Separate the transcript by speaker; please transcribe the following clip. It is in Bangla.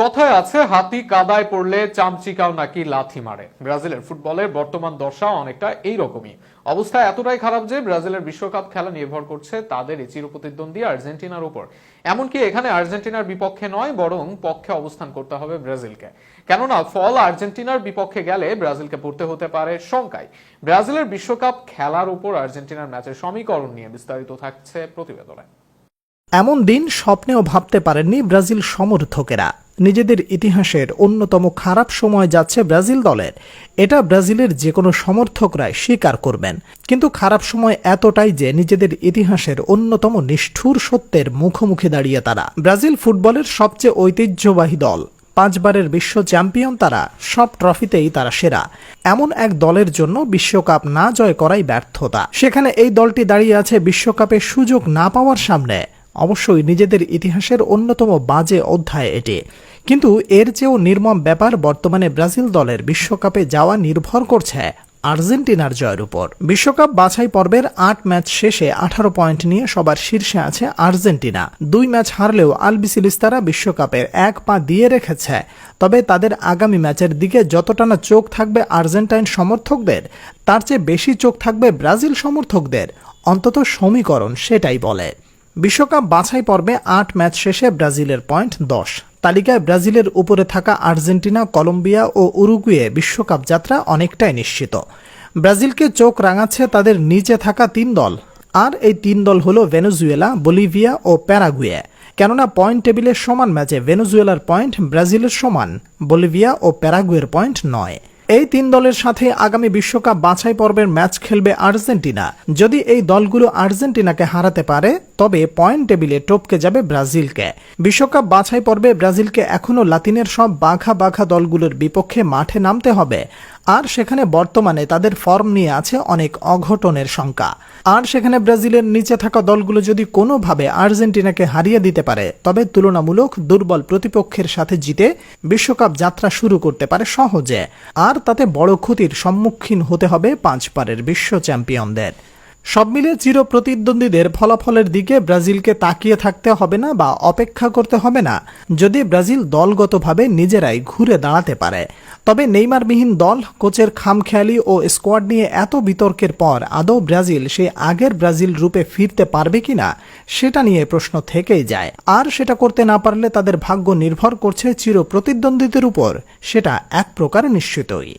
Speaker 1: কথায় আছে হাতি কাদায় পড়লে চামচিকাও নাকি লাথি মারে। ব্রাজিলের ফুটবলের বর্তমান দশা অনেকটা এইরকমই। অবস্থা এতটাই খারাপ যে ব্রাজিলের বিশ্বকাপ খেলা নির্ভর করছে তাদের এই চিরপ্রতিদ্বন্দ্বী আর্জেন্টিনার উপর। এমনকি এখানে আর্জেন্টিনার বিপক্ষে নয়, বরং পক্ষে অবস্থান করতে হবে ব্রাজিলকে। কেননা ফল আর্জেন্টিনার বিপক্ষে গেলে ব্রাজিলকে পড়তে হতে পারে শঙ্কায়। ব্রাজিলের বিশ্বকাপ খেলার উপর আর্জেন্টিনার ম্যাচের সমীকরণ নিয়ে বিস্তারিত থাকছে প্রতিবেদনে।
Speaker 2: এমন দিন স্বপ্নেও ভাবতে পারেননি ব্রাজিল সমর্থকেরা। নিজেদের ইতিহাসের অন্যতম খারাপ সময় যাচ্ছে ব্রাজিল দলের, এটা ব্রাজিলের যে কোনো সমর্থকরাই স্বীকার করবেন। কিন্তু খারাপ সময় এতটাই যে নিজেদের ইতিহাসের অন্যতম নিষ্ঠুর সত্যের মুখোমুখি দাঁড়িয়ে তারা। ব্রাজিল ফুটবলের সবচেয়ে ঐতিহ্যবাহী দল, 5 বারের বিশ্ব চ্যাম্পিয়ন তারা, সব ট্রফিতেই তারা সেরা। এমন এক দলের জন্য বিশ্বকাপ না জয় করাই ব্যর্থতা। সেখানে এই দলটি দাঁড়িয়ে আছে বিশ্বকাপে সুযোগ না পাওয়ার সামনে। অবশ্যই নিজেদের ইতিহাসের অন্যতম বাজে অধ্যায় এটি, কিন্তু এর চেয়েও নির্মম ব্যাপার বর্তমানে ব্রাজিল দলের বিশ্বকাপে যাওয়া নির্ভর করছে আর্জেন্টিনার জয়ের উপর। বিশ্বকাপ বাছাই পর্বের 8 ম্যাচ শেষে 18 পয়েন্ট নিয়ে সবার শীর্ষে আছে আর্জেন্টিনা। 2 ম্যাচ হারলেও আলবিসেলেস্তারা বিশ্বকাপের 1 পা দিয়ে রেখেছে। তবে তাদের আগামী ম্যাচের দিকে যতটা না চোখ থাকবে আর্জেন্টাইন সমর্থকদের, তার চেয়ে বেশি চোখ থাকবে ব্রাজিল সমর্থকদের। অন্তত সমীকরণ সেটাই বলে। বিশ্বকাপ বাছাই পর্বে 8 ম্যাচ শেষে ব্রাজিলের পয়েন্ট 10। তালিকায় ব্রাজিলের উপরে থাকা আর্জেন্টিনা, কলম্বিয়া ও উরুগুয়ে বিশ্বকাপ যাত্রা অনেকটাই নিশ্চিত। ব্রাজিলকে চোখ রাঙাচ্ছে তাদের নিচে থাকা 3 দল, আর এই 3 দল হল ভেনেজুয়েলা, বলিভিয়া ও প্যারাগুয়ে। কেননা পয়েন্ট টেবিলের সমান ম্যাচে ভেনেজুয়েলার পয়েন্ট ব্রাজিলের সমান, বলিভিয়া ও প্যারাগুয়ের পয়েন্ট 9। এই 3 দলের সাথে আগামী বিশ্বকাপ বাছাই পর্বের ম্যাচ খেলবে আর্জেন্টিনা। যদি এই দলগুলো আর্জেন্টিনাকে হারাতে পারে তবে পয়েন্ট টেবিলে টপকে যাবে ব্রাজিলকে। বিশ্বকাপ বাছাই পর্বে ব্রাজিলকে এখনও লাতিনের সব বাঘা বাঘা দলগুলোর বিপক্ষে মাঠে নামতে হবে, আর সেখানে বর্তমানে তাদের ফর্ম নিয়ে আছে অনেক অঘটনের শঙ্কা। আর সেখানে ব্রাজিলের নিচে থাকা দলগুলো যদি কোনোভাবে আর্জেন্টিনাকে হারিয়ে দিতে পারে তবে তুলনামূলক দুর্বল প্রতিপক্ষের সাথে জিতে বিশ্বকাপ যাত্রা শুরু করতে পারে সহজে, আর তাতে বড় ক্ষতির সম্মুখীন হতে হবে 5 বারের বিশ্ব চ্যাম্পিয়নদের। সব মিলে চির প্রতিদ্বন্দ্বীদের ফলাফলের দিকে ব্রাজিলকে তাকিয়ে থাকতে হবে না বা অপেক্ষা করতে হবে না, যদি ব্রাজিল দলগতভাবে নিজেরাই ঘুরে দাঁড়াতে পারে। তবে নেইমারবিহীন দল, কোচের খামখেয়ালি ও স্কোয়াড নিয়ে এত বিতর্কের পর আদৌ ব্রাজিল সেই আগের ব্রাজিল রূপে ফিরতে পারবে কিনা সেটা নিয়ে প্রশ্ন থেকেই যায়। আর সেটা করতে না পারলে তাদের ভাগ্য নির্ভর করছে চির প্রতিদ্বন্দ্বীদের উপর, সেটা এক প্রকার নিশ্চিতই।